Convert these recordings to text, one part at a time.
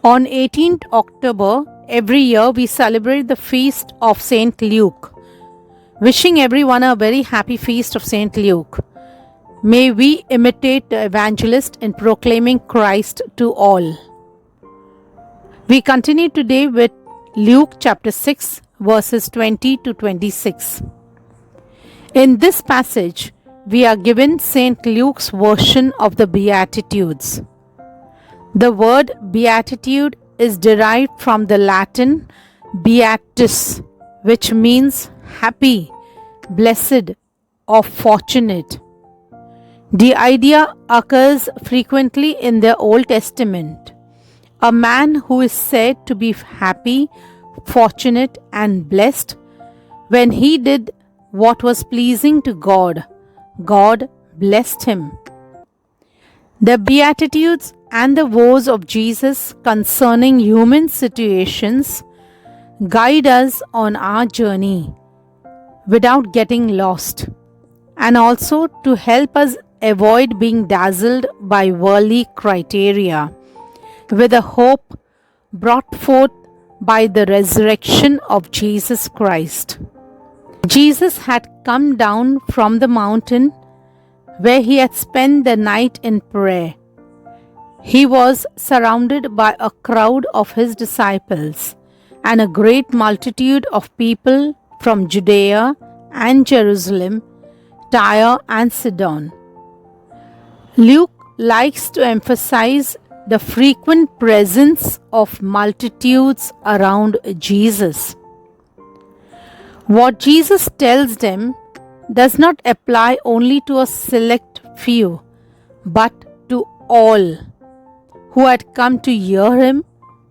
On 18th October, every year we celebrate the feast of Saint Luke. Wishing everyone a very happy feast of Saint Luke. May we imitate the evangelist in proclaiming Christ to all. We continue today with Luke chapter 6, verses 20 to 26. In this passage, we are given Saint Luke's version of the Beatitudes. The word beatitude is derived from the Latin beatus, which means happy, blessed, or fortunate. The idea occurs frequently in the Old Testament. A man who is said to be happy, fortunate, and blessed when he did what was pleasing to God, God blessed him. The Beatitudes and the woes of Jesus concerning human situations guide us on our journey without getting lost, and also to help us avoid being dazzled by worldly criteria with a hope brought forth by the resurrection of Jesus Christ. Jesus had come down from the mountain where he had spent the night in prayer. He was surrounded by a crowd of his disciples and a great multitude of people from Judea and Jerusalem, Tyre and Sidon. Luke likes to emphasize the frequent presence of multitudes around Jesus. What Jesus tells them does not apply only to a select few, but to all who had come to hear him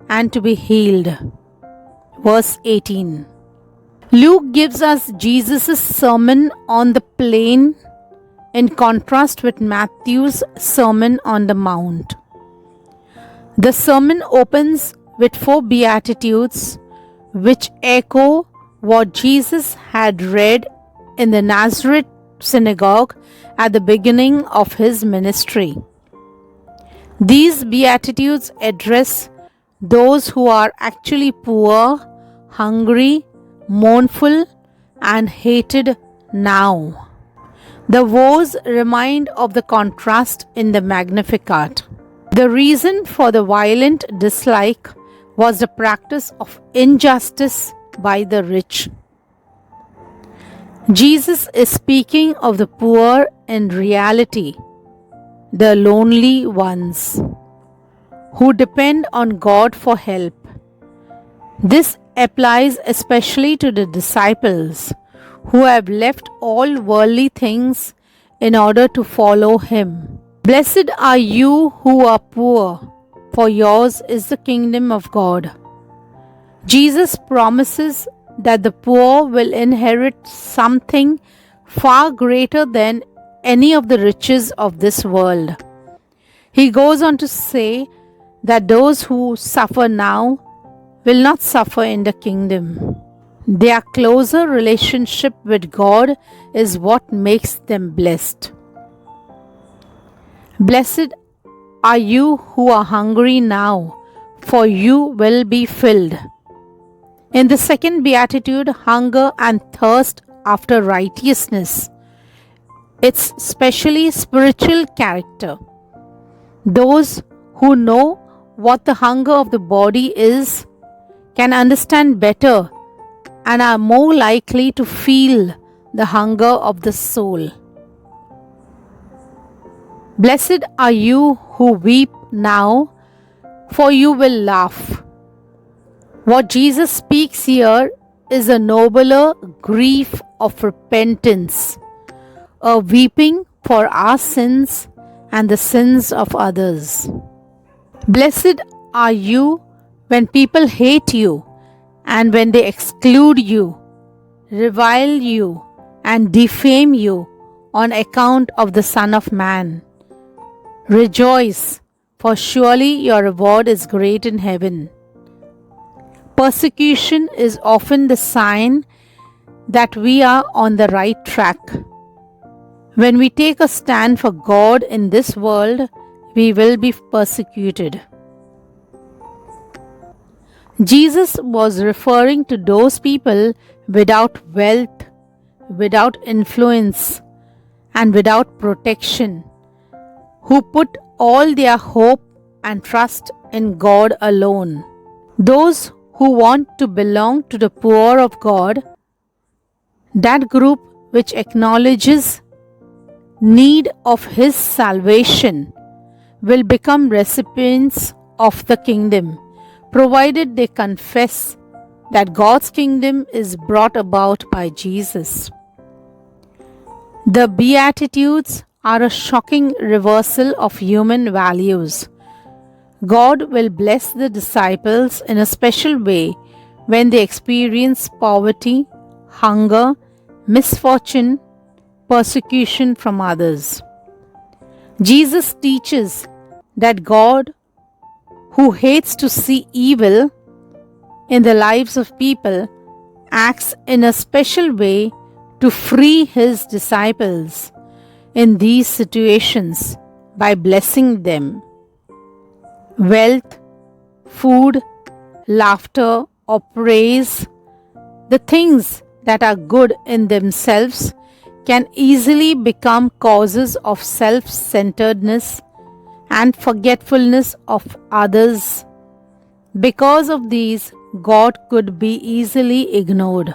and to be healed. Verse 18. Luke gives us Jesus' sermon on the plain in contrast with Matthew's Sermon on the Mount. The sermon opens with 4 Beatitudes which echo what Jesus had read in the Nazareth synagogue at the beginning of his ministry. These Beatitudes address those who are actually poor, hungry, mournful, and hated now. The woes remind of the contrast in the Magnificat. The reason for the violent dislike was the practice of injustice by the rich. Jesus is speaking of the poor in reality, the lonely ones who depend on God for help. This applies especially to the disciples who have left all worldly things in order to follow him. Blessed are you who are poor, for yours is the kingdom of God. Jesus promises that the poor will inherit something far greater than any of the riches of this world. He goes on to say that those who suffer now will not suffer in the kingdom. Their closer relationship with God is what makes them blessed. Blessed are you who are hungry now, for you will be filled. In the second beatitude, hunger and thirst after righteousness, its specially spiritual character. Those who know what the hunger of the body is can understand better and are more likely to feel the hunger of the soul. Blessed are you who weep now, for you will laugh. What Jesus speaks here is a nobler grief of repentance, a weeping for our sins and the sins of others. Blessed are you when people hate you and when they exclude you, revile you, and defame you on account of the Son of Man. Rejoice, for surely your reward is great in heaven. Persecution is often the sign that we are on the right track. When we take a stand for God in this world, we will be persecuted. Jesus was referring to those people without wealth, without influence, and without protection, who put all their hope and trust in God alone. Those who want to belong to the poor of God, that group which acknowledges need of His salvation, will become recipients of the kingdom, provided they confess that God's kingdom is brought about by Jesus. The Beatitudes are a shocking reversal of human values. God will bless the disciples in a special way when they experience poverty, hunger, misfortune, persecution from others. Jesus teaches that God, who hates to see evil in the lives of people, acts in a special way to free His disciples in these situations by blessing them. Wealth, food, laughter, or praise, the things that are good in themselves, can easily become causes of self-centeredness and forgetfulness of others. Because of these, God could be easily ignored.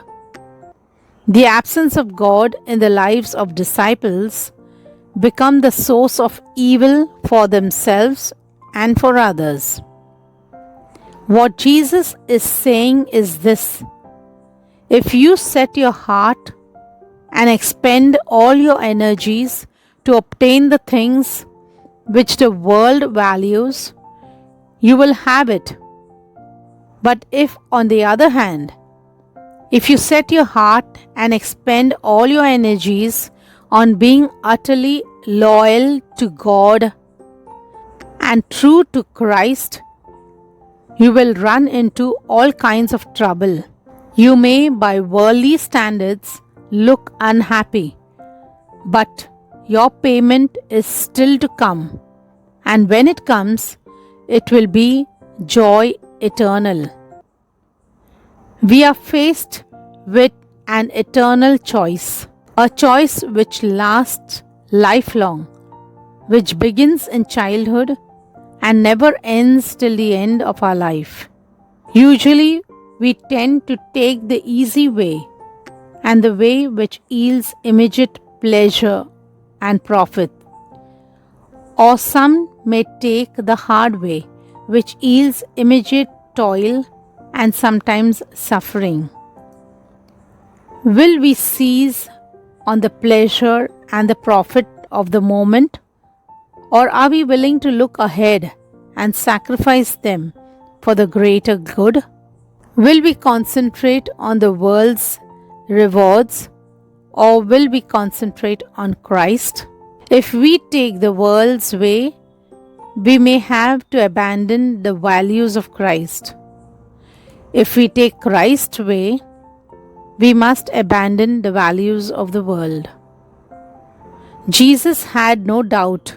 The absence of God in the lives of disciples become the source of evil for themselves and for others. What Jesus is saying is this: if you set your heart and expend all your energies to obtain the things which the world values, you will have it. But if, on the other hand, if you set your heart and expend all your energies on being utterly loyal to God and true to Christ, you will run into all kinds of trouble. You may, by worldly standards, look unhappy, but your payment is still to come, and when it comes, it will be joy eternal. We are faced with an eternal choice, a choice which lasts lifelong, which begins in childhood and never ends till the end of our life. Usually, we tend to take the easy way and the way which yields immediate pleasure and profit. Or some may take the hard way, which yields immediate toil and sometimes suffering. Will we seize on the pleasure and the profit of the moment, or are we willing to look ahead and sacrifice them for the greater good? Will we concentrate on the world's rewards, or will we concentrate on Christ? If we take the world's way, we may have to abandon the values of Christ. If we take Christ's way, we must abandon the values of the world. Jesus had no doubt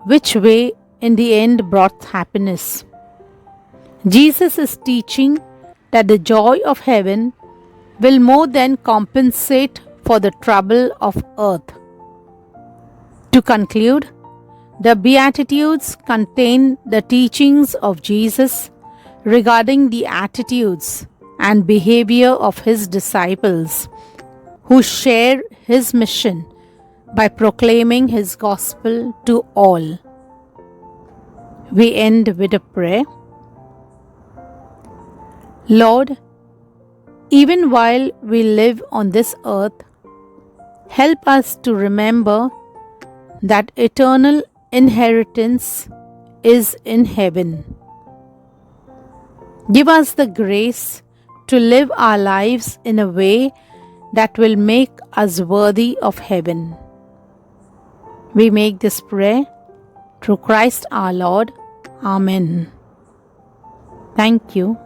which way in the end brought happiness. Jesus is teaching that the joy of heaven will more than compensate for the trouble of earth. To conclude, the Beatitudes contain the teachings of Jesus regarding the attitudes and behavior of His disciples who share His mission by proclaiming His gospel to all. We end with a prayer. Lord, even while we live on this earth, help us to remember that eternal inheritance is in heaven. Give us the grace to live our lives in a way that will make us worthy of heaven. We make this prayer through Christ our Lord. Amen. Thank you.